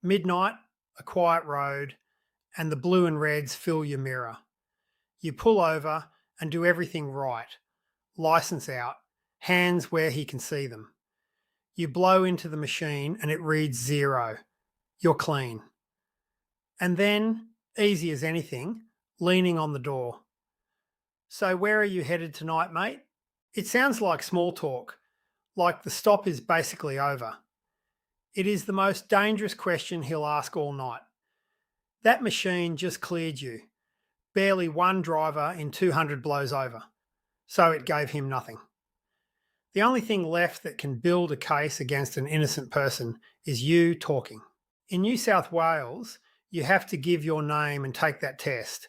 Midnight, a quiet road, and the blue and reds fill your mirror. You pull over and do everything right. License out, hands where he can see them. You blow into the machine and it reads 0. You're clean. And then, easy as anything, leaning on the door. So where are you headed tonight, mate? It sounds like small talk, like the stop is basically over. It is the most dangerous question he'll ask all night. That machine just cleared you. Barely one driver in 200 blows over. So it gave him nothing. The only thing left that can build a case against an innocent person is you talking. In New South Wales, you have to give your name and take that test.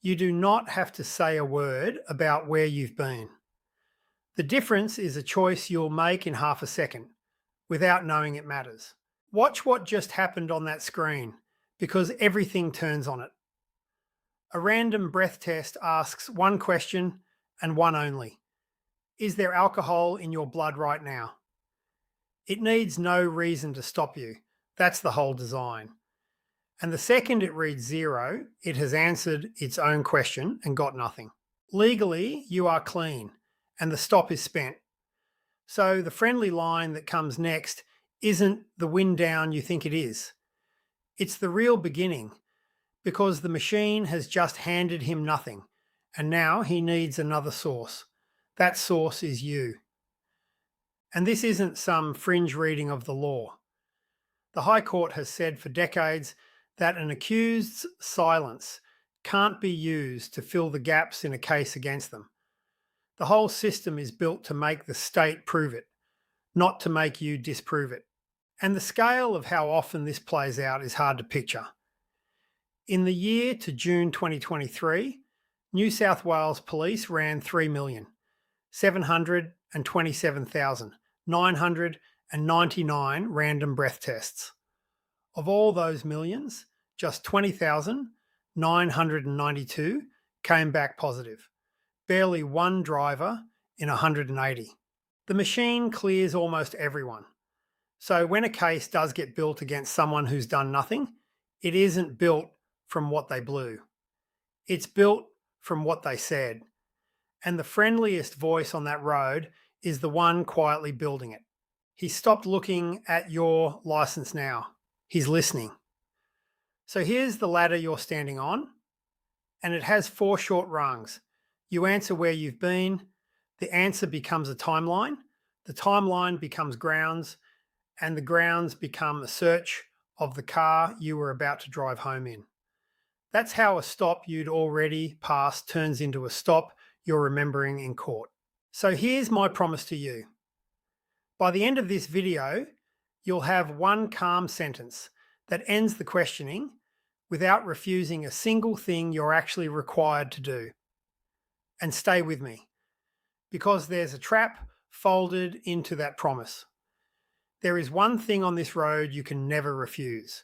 You do not have to say a word about where you've been. The difference is a choice you'll make in half a second, without knowing it matters. Watch what just happened on that screen, because everything turns on it. A random breath test asks one question and one only. Is there alcohol in your blood right now? It needs no reason to stop you. That's the whole design. And the second it reads 0, it has answered its own question and got nothing. Legally, you are clean and the stop is spent. So the friendly line that comes next isn't the wind down you think it is. It's the real beginning, because the machine has just handed him nothing and now he needs another source. That source is you. And this isn't some fringe reading of the law. The High Court has said for decades that an accused's silence can't be used to fill the gaps in a case against them. The whole system is built to make the state prove it, not to make you disprove it. And the scale of how often this plays out is hard to picture. In the year to June 2023, New South Wales Police ran 3,727,999 random breath tests. Of all those millions, just 20,992 came back positive. Barely one driver in 180. The machine clears almost everyone. So when a case does get built against someone who's done nothing, it isn't built from what they blew. It's built from what they said. And the friendliest voice on that road is the one quietly building it. He stopped looking at your license now. He's listening. So here's the ladder you're standing on, and it has 4 short rungs. You answer where you've been, the answer becomes a timeline, the timeline becomes grounds, and the grounds become a search of the car you were about to drive home in. That's how a stop you'd already passed turns into a stop you're remembering in court. So here's my promise to you. By the end of this video, you'll have one calm sentence that ends the questioning without refusing a single thing you're actually required to do. And stay with me, because there's a trap folded into that promise. There is one thing on this road you can never refuse,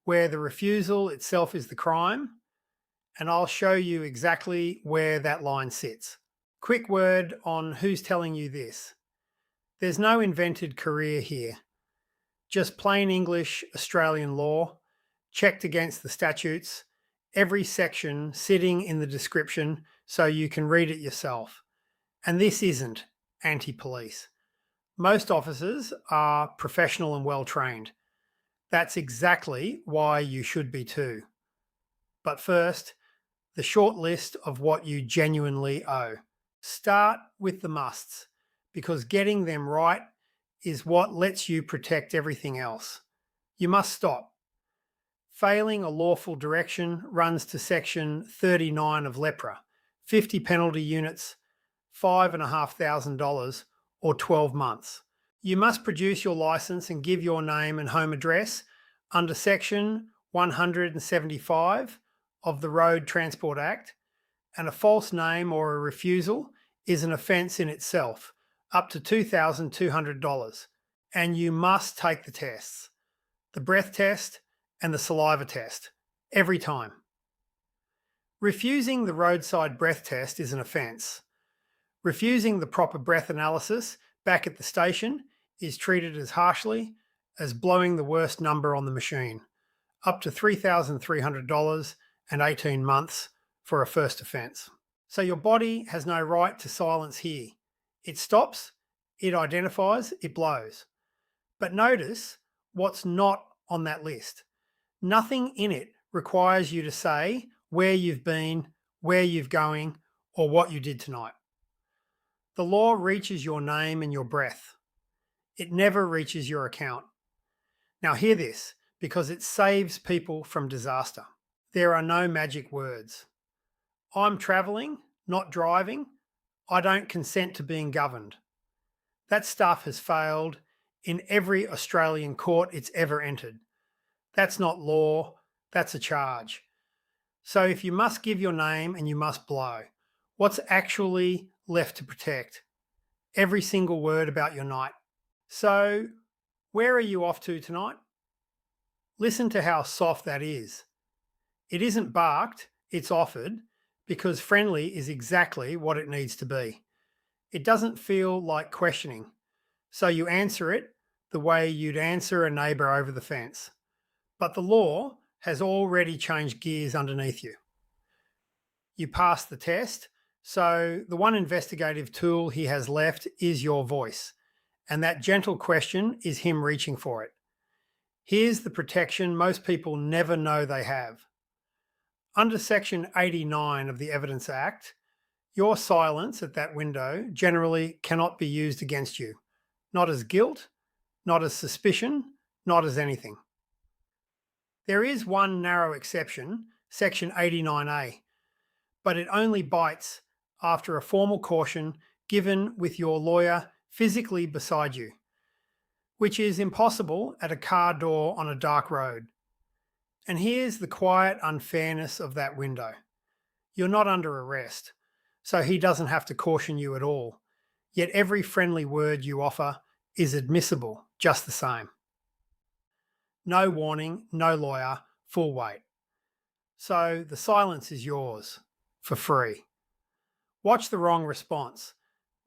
where the refusal itself is the crime, and I'll show you exactly where that line sits. Quick word on who's telling you this. There's no invented career here. Just plain English Australian law, checked against the statutes, every section sitting in the description so you can read it yourself. And this isn't anti-police. Most officers are professional and well-trained. That's exactly why you should be too. But first, the short list of what you genuinely owe. Start with the musts, because getting them right is what lets you protect everything else. You must stop. Failing a lawful direction runs to section 39 of LEPRA, 50 penalty units, $5,500 or 12 months. You must produce your license and give your name and home address under section 175 of the Road Transport Act, and a false name or a refusal is an offence in itself, up to $2,200. And you must take the tests, the breath test and the saliva test, every time. Refusing the roadside breath test is an offence. Refusing the proper breath analysis back at the station is treated as harshly as blowing the worst number on the machine, up to $3,300 and 18 months for a first offence. So your body has no right to silence here. It stops, it identifies, it blows. But notice what's not on that list. Nothing in it requires you to say where you've been, where you're going, or what you did tonight. The law reaches your name and your breath. It never reaches your account. Now hear this, because it saves people from disaster. There are no magic words. I'm travelling, not driving. I don't consent to being governed. That stuff has failed in every Australian court it's ever entered. That's not law, that's a charge. So if you must give your name and you must blow, what's actually left to protect? Every single word about your night. So where are you off to tonight? Listen to how soft that is. It isn't barked, it's offered, because friendly is exactly what it needs to be. It doesn't feel like questioning, so you answer it the way you'd answer a neighbour over the fence. But the law has already changed gears underneath you. You passed the test, so the one investigative tool he has left is your voice, and that gentle question is him reaching for it. Here's the protection most people never know they have. Under Section 89 of the Evidence Act, your silence at that window generally cannot be used against you. Not as guilt, not as suspicion, not as anything. There is one narrow exception, Section 89A, but it only bites after a formal caution given with your lawyer physically beside you, which is impossible at a car door on a dark road. And here's the quiet unfairness of that window. You're not under arrest, so he doesn't have to caution you at all. Yet every friendly word you offer is admissible just the same. No warning, no lawyer, full weight. So the silence is yours for free. Watch the wrong response,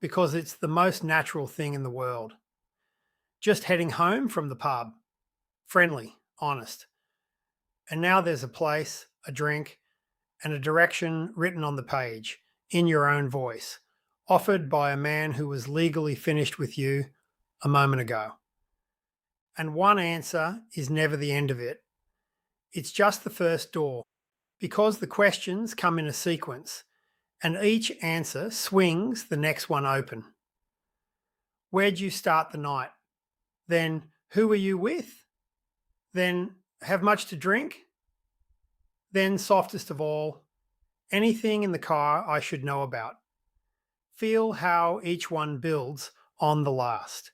because it's the most natural thing in the world. Just heading home from the pub. Friendly, honest. And now there's a place, a drink, and a direction written on the page, in your own voice, offered by a man who was legally finished with you a moment ago. And one answer is never the end of it. It's just the first door, because the questions come in a sequence, and each answer swings the next one open. Where'd you start the night? Then who were you with? Then have much to drink? Then, softest of all, anything in the car I should know about. Feel how each one builds on the last.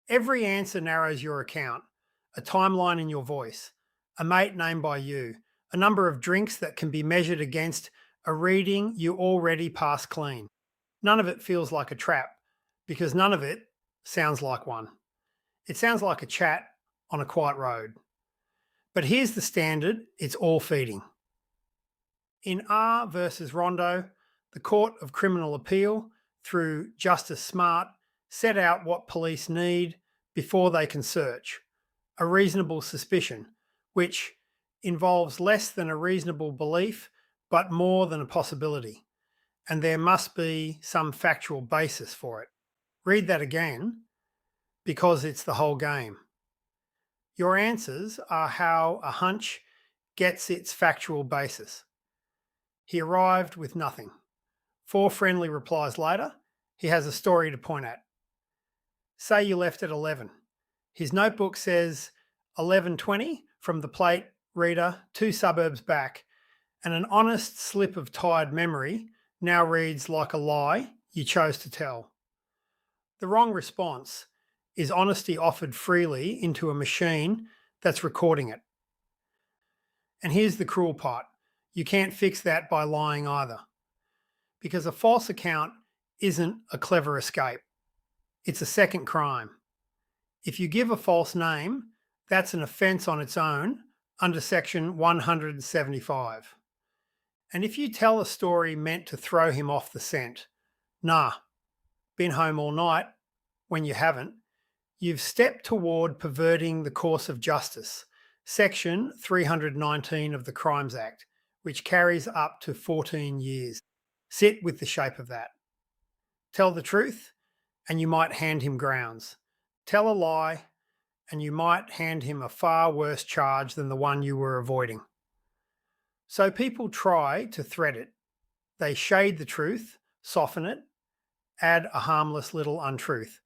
Every answer narrows your account, a timeline in your voice, a mate named by you, a number of drinks that can be measured against a reading you already passed clean. None of it feels like a trap, because none of it sounds like one. It sounds like a chat on a quiet road. But here's the standard it's all feeding. In R versus Rondo, the Court of Criminal Appeal, through Justice Smart, set out what police need before they can search: a reasonable suspicion, which involves less than a reasonable belief, but more than a possibility. And there must be some factual basis for it. Read that again, because it's the whole game. Your answers are how a hunch gets its factual basis. He arrived with nothing. 4 friendly replies later, he has a story to point at. Say you left at 11. His notebook says 11:20 from the plate reader 2 suburbs back, and an honest slip of tired memory now reads like a lie you chose to tell. The wrong response is honesty offered freely into a machine that's recording it. And here's the cruel part. You can't fix that by lying either, because a false account isn't a clever escape. It's a second crime. If you give a false name, that's an offence on its own under Section 175. And if you tell a story meant to throw him off the scent, nah, been home all night, when you haven't, You've stepped toward perverting the course of justice, Section 319 of the Crimes Act, which carries up to 14 years. Sit with the shape of that. Tell the truth, and you might hand him grounds. Tell a lie, and you might hand him a far worse charge than the one you were avoiding. So people try to thread it. They shade the truth, soften it, add a harmless little untruth.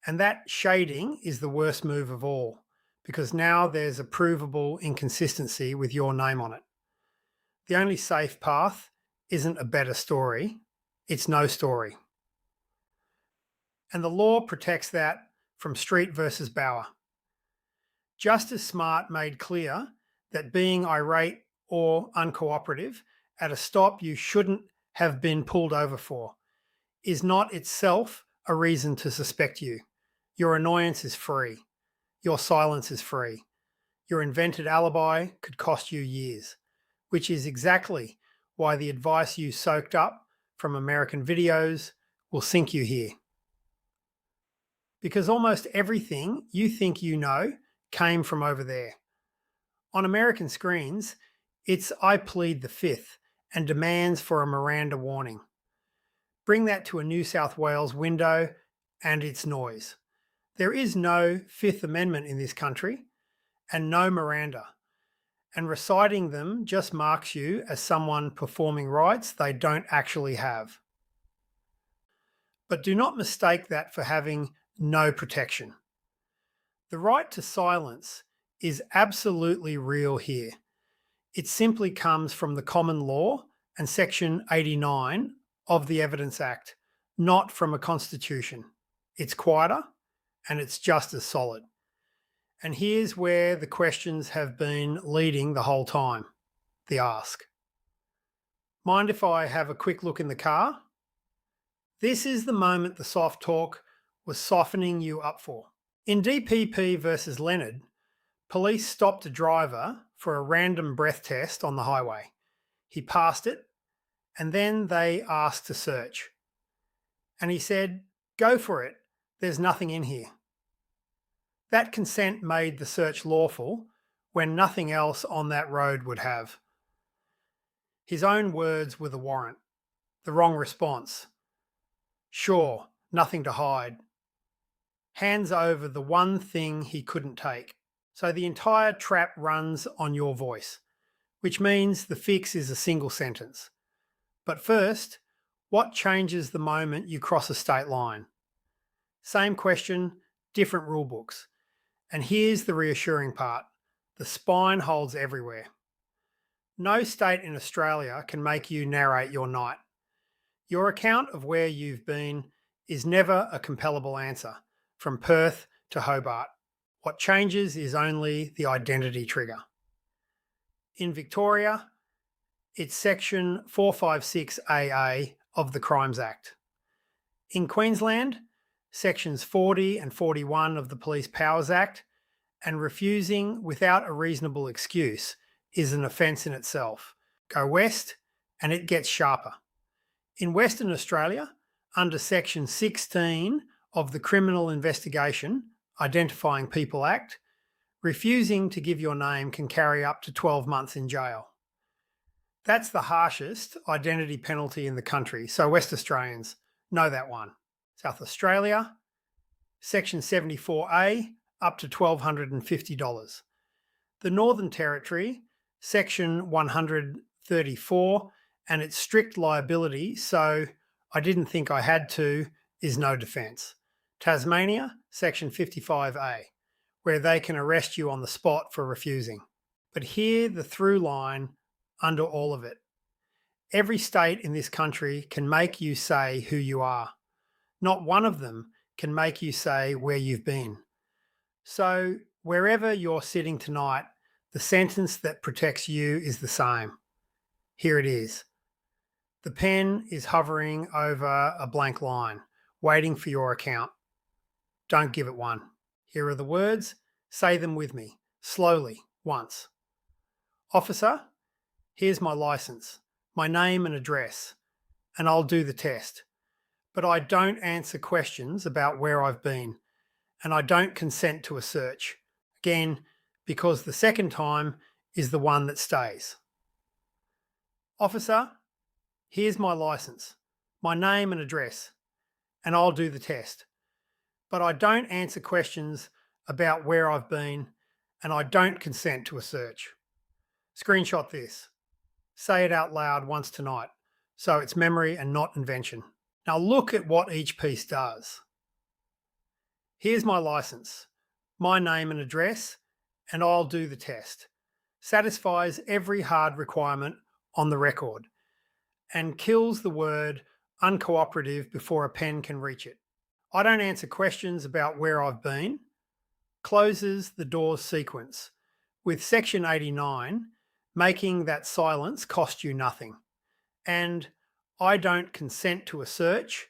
And that shading is the worst move of all, because now there's a provable inconsistency with your name on it. The only safe path isn't a better story, it's no story. And the law protects that from Street versus Bauer. Justice Smart made clear that being irate or uncooperative at a stop you shouldn't have been pulled over for is not itself a reason to suspect you. Your annoyance is free. Your silence is free. Your invented alibi could cost you years, which is exactly why the advice you soaked up from American videos will sink you here. Because almost everything you think you know came from over there. On American screens, it's I plead the fifth and demands for a Miranda warning. Bring that to a New South Wales window and it's noise. There is no Fifth Amendment in this country and no Miranda. And reciting them just marks you as someone performing rights they don't actually have. But do not mistake that for having no protection. The right to silence is absolutely real here. It simply comes from the common law and Section 89 of the Evidence Act, not from a constitution. It's quieter and it's just as solid. And here's where the questions have been leading the whole time. The ask. Mind if I have a quick look in the car? This is the moment the soft talk was softening you up for. In DPP versus Leonard, police stopped a driver for a random breath test on the highway. He passed it, and then they asked to search. And he said, "Go for it, there's nothing in here." That consent made the search lawful when nothing else on that road would have. His own words were the warrant. The wrong response. Sure, nothing to hide. Hands over the one thing he couldn't take. So the entire trap runs on your voice, which means the fix is a single sentence. But first, what changes the moment you cross a state line? Same question, different rule books. And here's the reassuring part. The spine holds everywhere. No state in Australia can make you narrate your night. Your account of where you've been is never a compellable answer, from Perth to Hobart. What changes is only the identity trigger. In Victoria, it's Section 456AA of the Crimes Act. In Queensland, Sections 40 and 41 of the Police Powers Act, and refusing without a reasonable excuse is an offence in itself. Go west and it gets sharper. In Western Australia, under Section 16 of the Criminal Investigation Identifying People Act, refusing to give your name can carry up to 12 months in jail. That's the harshest identity penalty in the country, so West Australians know that one. South Australia, Section 74A, up to $1,250. The Northern Territory, Section 134, and its strict liability, so I didn't think I had to, is no defence. Tasmania, Section 55A, where they can arrest you on the spot for refusing. But here the through line under all of it. Every state in this country can make you say who you are. Not one of them can make you say where you've been. So wherever you're sitting tonight, the sentence that protects you is the same. Here it is. The pen is hovering over a blank line, waiting for your account. Don't give it one. Here are the words. Say them with me, slowly, once. Officer, here's my license, my name and address, and I'll do the test. But I don't answer questions about where I've been, and I don't consent to a search. Again, because the second time is the one that stays. Officer, here's my license, my name and address, and I'll do the test. But I don't answer questions about where I've been, and I don't consent to a search. Screenshot this. Say it out loud once tonight, so it's memory and not invention. Now look at what each piece does. Here's my license, my name and address, and I'll do the test. Satisfies every hard requirement on the record and kills the word uncooperative before a pen can reach it. I don't answer questions about where I've been. Closes the doors sequence, with section 89 making that silence cost you nothing. And I don't consent to a search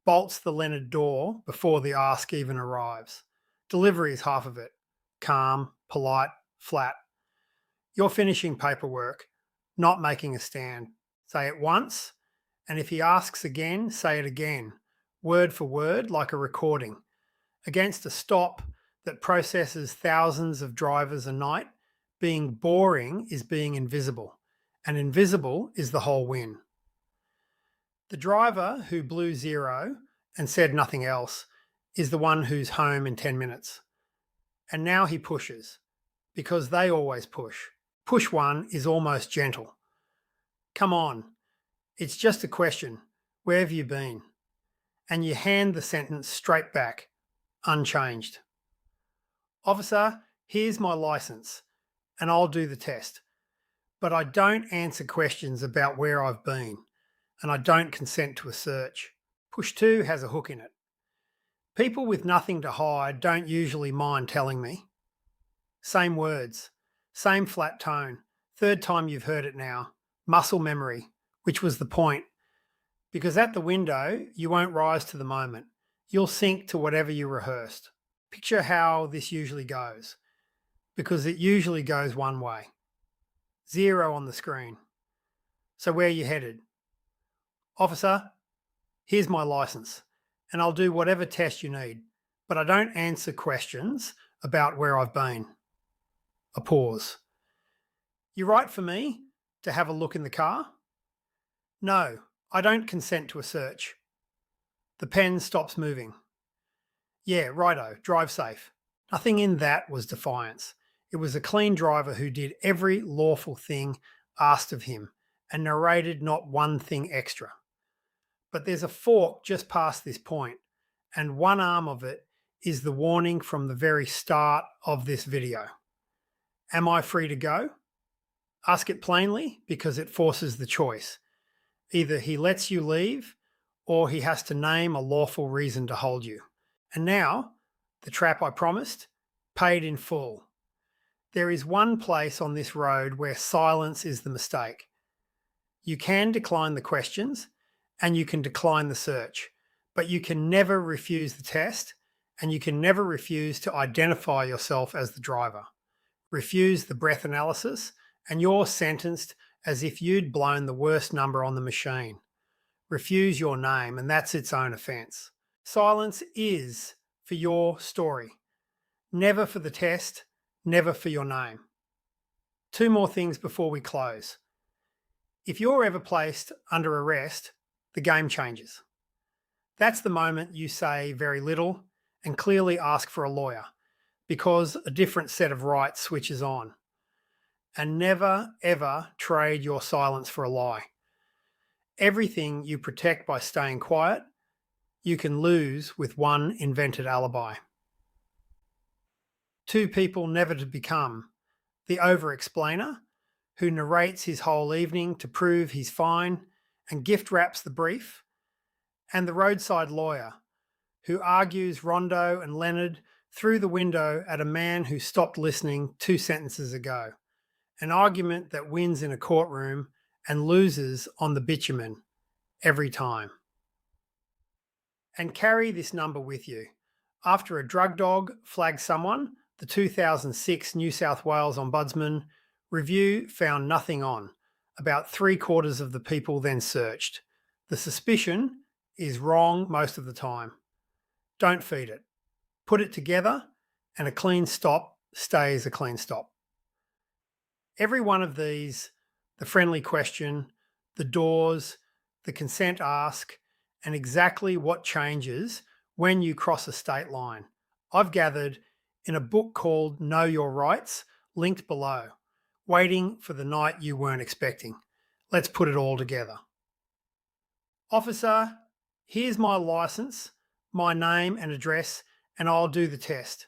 bolts the Leonard door before the ask even arrives. Delivery is half of it. Calm, polite, flat. You're finishing paperwork, not making a stand. Say it once, and if he asks again, say it again, word for word, like a recording. Against a stop that processes thousands of drivers a night, being boring is being invisible, and invisible is the whole win. The driver who blew zero and said nothing else is the one who's home in 10 minutes. And now he pushes, because they always push. Push one is almost gentle. Come on, it's just a question. Where have you been? And you hand the sentence straight back, unchanged. Officer, here's my license, and I'll do the test. But I don't answer questions about where I've been, and I don't consent to a search. Push 2 has a hook in it. People with nothing to hide don't usually mind telling me. Same words, same flat tone. Third time you've heard it now. Muscle memory, which was the point. Because at the window, you won't rise to the moment. You'll sink to whatever you rehearsed. Picture how this usually goes, because it usually goes one way. 0 on the screen. So where are you headed? Officer, here's my license, and I'll do whatever test you need, but I don't answer questions about where I've been. A pause. You write for me to have a look in the car? No, I don't consent to a search. The pen stops moving. Yeah, righto, drive safe. Nothing in that was defiance. It was a clean driver who did every lawful thing asked of him and narrated not one thing extra. But there's a fork just past this point, and one arm of it is the warning from the very start of this video. Am I free to go? Ask it plainly, because it forces the choice. Either he lets you leave, or he has to name a lawful reason to hold you. And now, the trap I promised, paid in full. There is one place on this road where silence is the mistake. You can decline the questions, and you can decline the search, but you can never refuse the test, and you can never refuse to identify yourself as the driver. Refuse the breath analysis, and you're sentenced as if you'd blown the worst number on the machine. Refuse your name, and that's its own offence. Silence is for your story, never for the test, never for your name. 2 more things before we close. If you're ever placed under arrest, the game changes. That's the moment you say very little and clearly ask for a lawyer, because a different set of rights switches on. And never, ever trade your silence for a lie. Everything you protect by staying quiet, you can lose with one invented alibi. 2 people never to become: the over-explainer, who narrates his whole evening to prove he's fine and gift wraps the brief, and the roadside lawyer, who argues Rondo and Leonard through the window at a man who stopped listening 2 sentences ago. An argument that wins in a courtroom and loses on the bitumen every time. And carry this number with you. After a drug dog flagged someone, the 2006 New South Wales Ombudsman review found nothing on. About 3/4 of the people then searched. The suspicion is wrong most of the time. Don't feed it. Put it together, and a clean stop stays a clean stop. Every one of these, the friendly question, the doors, the consent ask, and exactly what changes when you cross a state line, I've gathered in a book called Know Your Rights, linked below, waiting for the night you weren't expecting. Let's put it all together. Officer, here's my license, my name and address, and I'll do the test.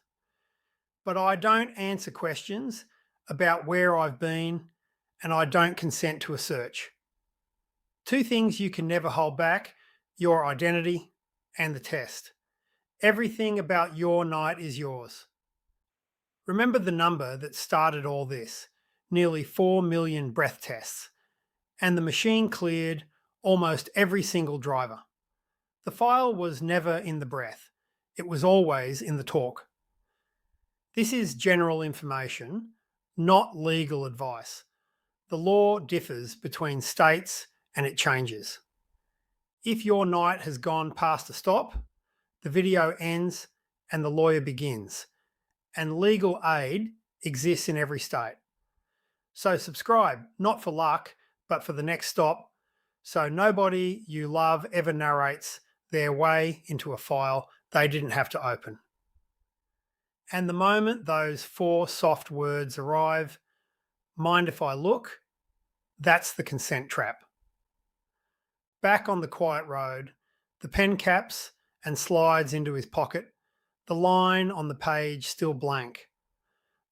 But I don't answer questions about where I've been, and I don't consent to a search. Two things you can never hold back: your identity and the test. Everything about your night is yours. Remember the number that started all this: nearly 4 million breath tests. And the machine cleared almost every single driver. The file was never in the breath, it was always in the talk. This is general information, not legal advice. The law differs between states and it changes. If your night has gone past a stop, the video ends and the lawyer begins. And legal aid exists in every state. So subscribe, not for luck, but for the next stop, so nobody you love ever narrates their way into a file they didn't have to open. And the moment those 4 soft words arrive, mind if I look, that's the consent trap. Back on the quiet road, the pen caps and slides into his pocket, the line on the page still blank.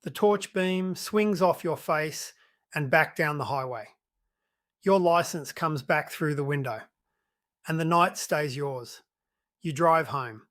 The torch beam swings off your face and back down the highway. Your license comes back through the window, and the night stays yours. You drive home,